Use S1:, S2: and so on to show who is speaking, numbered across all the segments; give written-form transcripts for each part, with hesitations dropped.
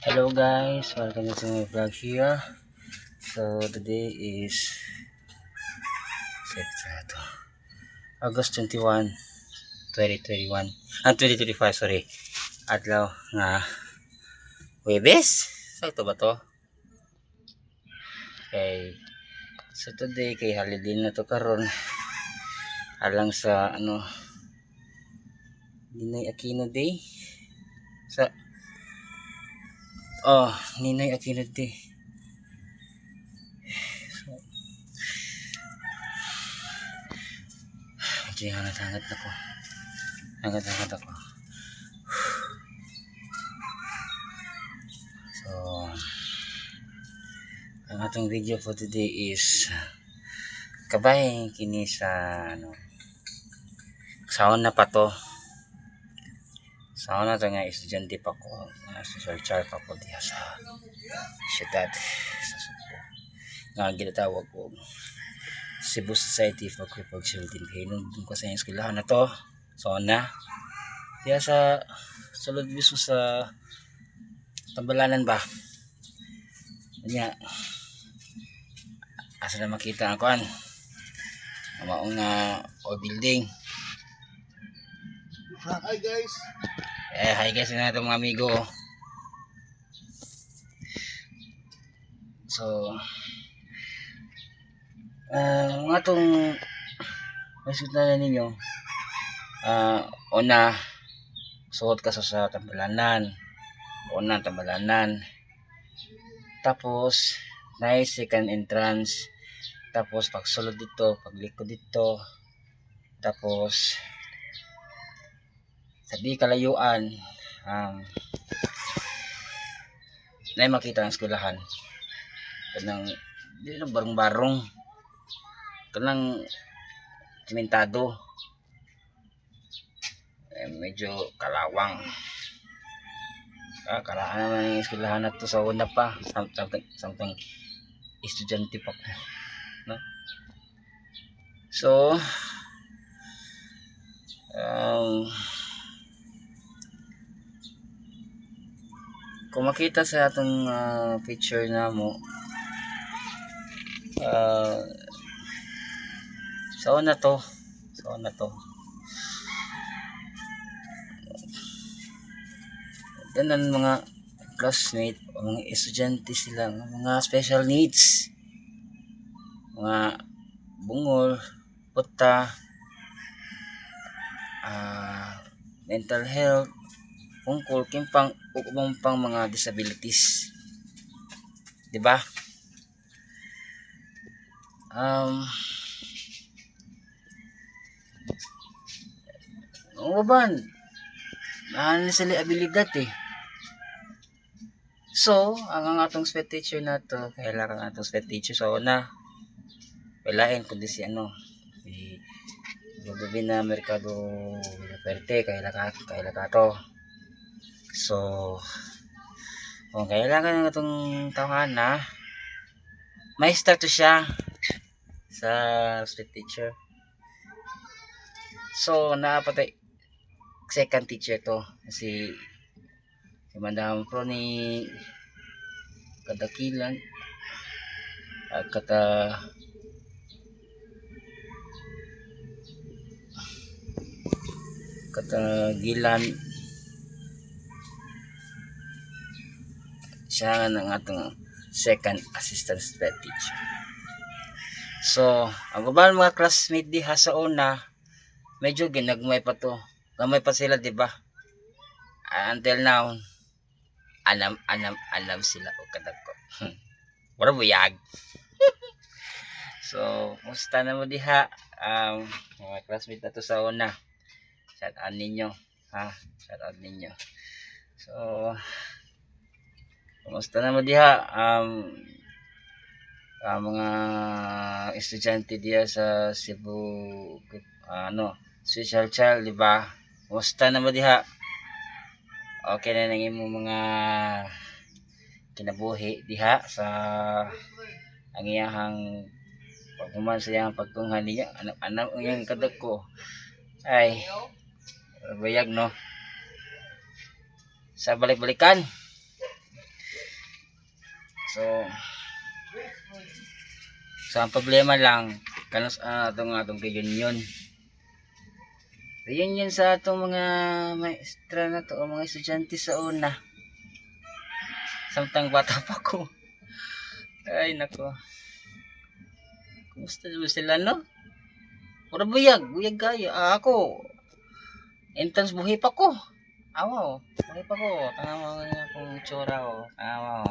S1: Hello guys, welcome to my vlog here. So today is August 21, 2021. 2025, sorry. Adlaw nga Huwebes. Sakto ba to? Okay. So today kay holiday na to karon. Alang sa Ninoy Aquino Day. Ninoy Aquino Day. Medyo hangat-hangat na ko. Hangat-hangat ako. So, ang atong video for today is kabay kini sa sauna pa to. Sauna to nga estudyante pa ko. Social char pa ko diya sa syudad sa Subo. Nga ginatawag ko Cebu Society for Crippled Children. Kaya nung ko sa eskwelahan na to, sauna. Diya sa sulod mismo sa Tambalanan ba? Kanya asa na makita ang kuan ang maong oil building.
S2: Hi guys.
S1: Hi guys na ito mga amigo. So mga itong masuot na ninyo una suot ka sa Tambalanan, una Tambalanan, tapos nice second entrance, tapos pagsulod dito, paglikod dito, tapos sa di kalayuan na makita ang eskwelahan kanang di na barong-barong kanang simentado, medyo kalawang kalaan naman yung eskwelahan na to sa una pa something estudyante pa ko, no? So kung makita sa atong picture na mo sauna to yan mga classmate o mga estudyante sila mga special needs, mga bungol, puta, mental health, ungkol kimpang ubang pang mga disabilities, di ba? Uban sila abilidad So ang atong sped teacher na to, kailangan atong sped teacher so na walain kundi si Gabi na Mercado Verde kaila ka to. So kung kailangan ng itong tawahan na may start to siya sa sped teacher. So napatay second teacher to si Madam Pro ni Kadakilan at Katagilan siya ng atong second assistant sped teacher. So ang ubang mga classmate diha sa una medyo ginagmay pa to, gamay pa sila, di ba? Until now alam sila o kadako. Wala buyag. So musta na mo diha mga classmate na to sa una, shout out ninyo shout out ninyo. So musta na mo diha mga estudyante diya sa Cebu Special Child, di ba? Musta na mo diha? Okay na nang imong mga kinabuhi diha sa ang iyahang paghuman sa iyang pagtunghan niya anak iyang kadako ay bayag, no? Sa balik-balikan So, ang problema lang kanos atong reunion. Reunion sa atong mga maestra na to o mga estudyante sa una. Samtang bata pa ko. Ay nako. Kumusta ba sila no? Pura buyag kayo. Ako intense buhay pa ko. Awaw, buhay pa ko. Tanawa nga akong itsura ko. Tanawa.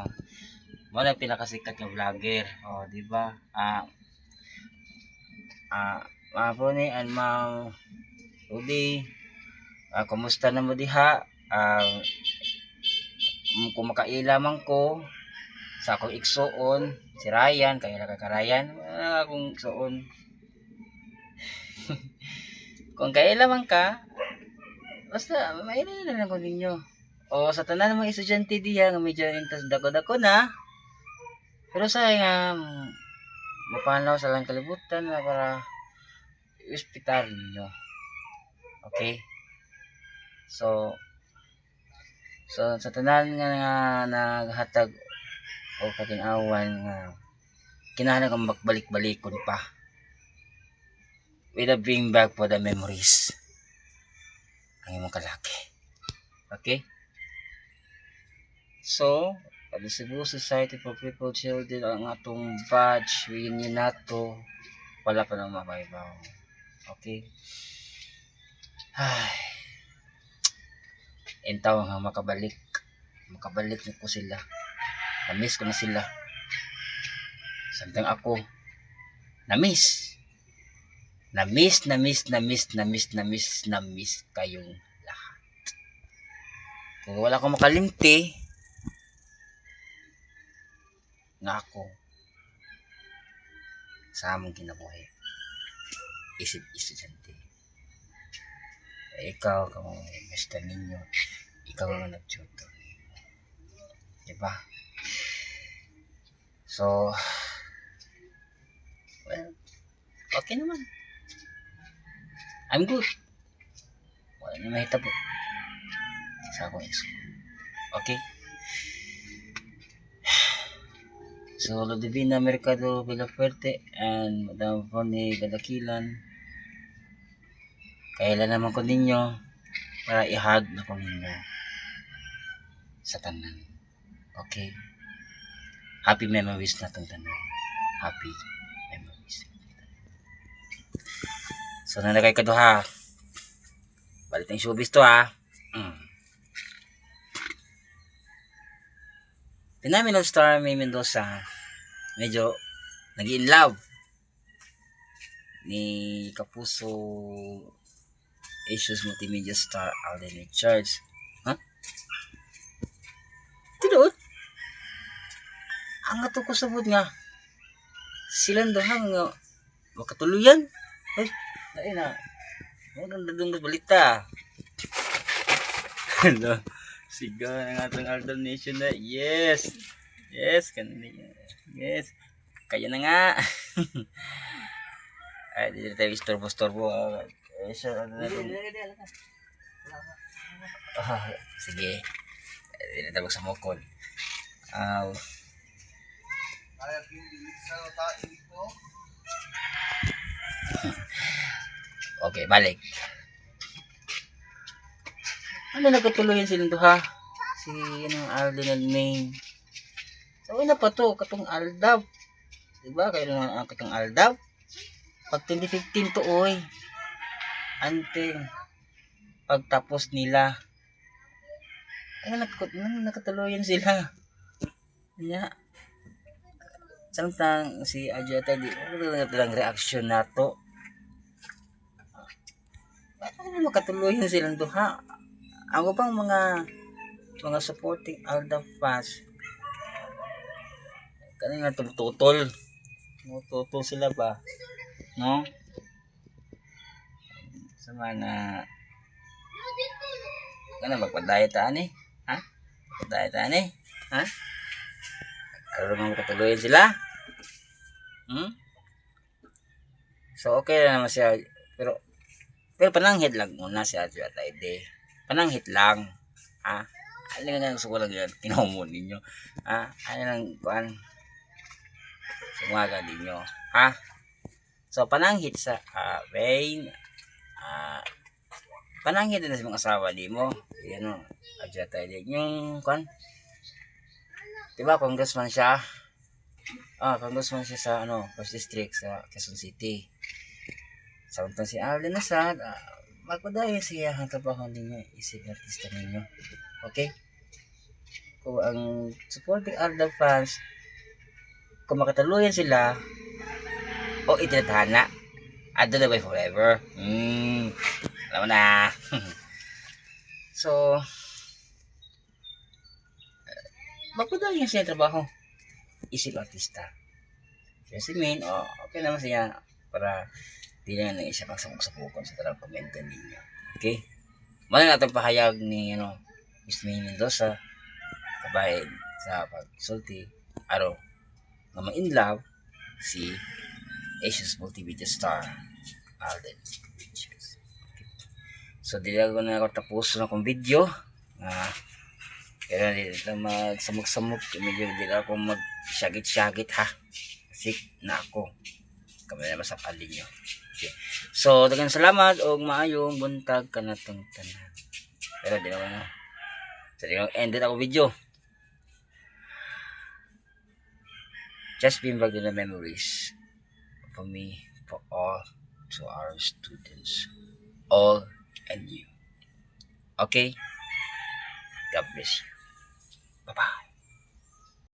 S1: Mo na pinakasikat ng vlogger. Oh, di ba? Mapo ni and Ma'am Ruby. Kumusta na mo diha? Kung makaila man ko sa akong igsuon, si Ryan, kaya ka Ryan, akong igsuon. Kung kaila man ka, basta maila lang ko ninyo. O sa tanan ng mga estudyante diya nga medyo intas dako-dako na. Pero sayang mapanaw sa lang kalibutan na para hospital ninyo. Okay? So sa tanan nga naghatag o kating-awan nga kinahanglan kang magbalik-balikon pa. With a bring back for the memories. Ang imong kalaki. Okay? So, the Cebu Society for Crippled Children ang atong badge reunion nato wala pa nang mabaybaw. Okay? Ay. Entaw nga makabalik na ko sila. Na-miss ko na sila. Samtang ako na-miss kayong lahat. Kung wala akong makalimti nga ako sa among kinabuhi isip estudyante. Ikaw kung Mr. Ninyo, ikaw ang nag-tutor. Diba? So, well, okay naman. I'm good. Wala na mahitabo sa akong school. Okay? So, Ludivina Mercado Villafuerte and Madam Fonny Gadakilan, kailan naman ko ninyo para ihag na ko ninyo sa tanan. Okay? Happy memories na itong tanan. Happy memories. So, nanakay ka to ha. Balit ang showbiz to ha. Phenomenal star May Mendoza medyo nag-in love ni kapuso Asia's multimedia star Alden Richards. Tinuod? Ang ato ko sabot nga silang dohang nga makatuluyan. Ay, dahil na. Maganda doon balita. Hello. Sigaw ng atong Alden Nation na. Yes. Yes. Yes. Kaya na nga. Ay, di tayo istorbo-storbo. Sige. Di na tayo sa mukol. Okay, balik. Ano nagkatuloyan silang duha? Si Alden and May. So, na pa to, katong Aldab. Diba? Kaya naman ang katong Aldab. Pag 2015 to, oy. Anting. Pagtapos nila. Ay, nakatuloyan sila. Kaya, samtang si Ajata, di wala lang reaksyon na to. Bakit makatuloyan silang duha? Ako pang mga supporting Aldab fans. Kanina tututol sila ba? No? Sama na magpadayat ani? Ha? Magpadayat ani? Ha? Ano naman makatuloyan sila? So okay na naman siya. Pero pananghit lang muna siya at ide. Pananghit lang. Ha? Ano nga gusto ko lang yan, kinomo ninyo. Ano lang, kuan, sumaga ninyo. So, pananghit sa, rain, pananghit din sa mga asawa di mo. Yan o, adya tayo din. Yung, kuan, diba, congressman siya. Congressman siya sa, first district sa Quezon City. Samantang si Alden Asad, magpadayon siya ang trabaho ninyo, isip artista ninyo. Okay? Kung ang supporting Alden fans, kung makataluyan sila, o itinatahana, Alden na by forever. Alam mo na. So, magpadayon siya ang trabaho, isip artista. Kasi okay naman siya para di na nang isa pang samok-sapukan sa tarang komento ninyo. Okay? Muna natin pahayag ni Miss May Mendoza kabahin sa pagsulti araw nga in love si Asia's multimedia star Alden. So dili ako na ako tapos na akong video kaya dito magsamok-samok medyo dili ako mag-syagit-syagit ha kasi na ako kami na masapalin nyo. Okay. So, daghang salamat o maayong buntag kanatong tanan. Pero di naman so, ended ako video. Just being back in the memories for me, for all, to our students, all and you. Okay? God bless you. Bye-bye.